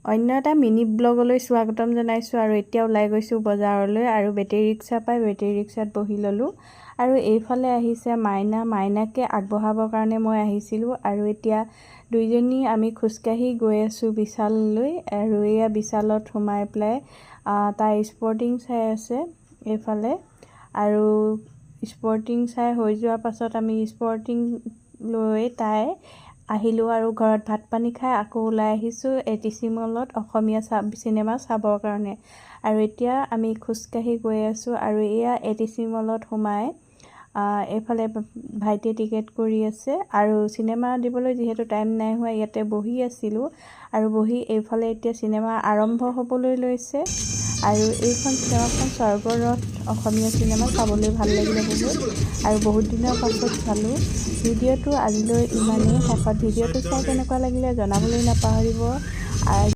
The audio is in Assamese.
অন্য এটা মিনি ব্লগলৈ স্বাগতম জনাইছোঁ আৰু এতিয়া ওলাই গৈছোঁ বজাৰলৈ আৰু বেটেৰী ৰিক্সা পাই বেটেৰী ৰিক্সাত বহি ল'লোঁ আৰু এইফালে আহিছে মাইনাকে আগবঢ়াবৰ কাৰণে মই আহিছিলোঁ আৰু এতিয়া দুইজনী আমি খোজকাঢ়ি গৈ আছোঁ বিশাললৈ আৰু এয়া বিশালত সোমাই পেলাই তাই স্পৰ্টিং চাই আছে এইফালে আৰু স্পৰ্টিং চাই হৈ যোৱাৰ পাছত আমি স্পৰ্টিং লৈ তাই আহিলোঁ আৰু ঘৰত ভাত পানী খাই আকৌ ওলাই আহিছোঁ ATC মলত অসমীয়া চিনেমা চাবৰ কাৰণে আৰু এতিয়া আমি খোজকাঢ়ি গৈ আছোঁ আৰু এয়া ATC মলত সোমাই এইফালে ভাইটিয়ে টিকেট কৰি আছে আৰু চিনেমা দিবলৈ যিহেতু টাইম নাই হোৱা ইয়াতে বহি আছিলোঁ আৰু বহি এইফালে এতিয়া চিনেমা আৰম্ভ হ'বলৈ লৈছে আৰু এইখন চিনেমাখন স্বৰ্গৰথ অসমীয়া চিনেমা চাবলৈ ভাল লাগিলে আৰু বহুত দিনৰ পাছত চালোঁ ভিডিঅ'টো আজিলৈ ইমানেই শেষত ভিডিঅ'টো চাই কেনেকুৱা লাগিলে জনাবলৈ নাপাহৰিব।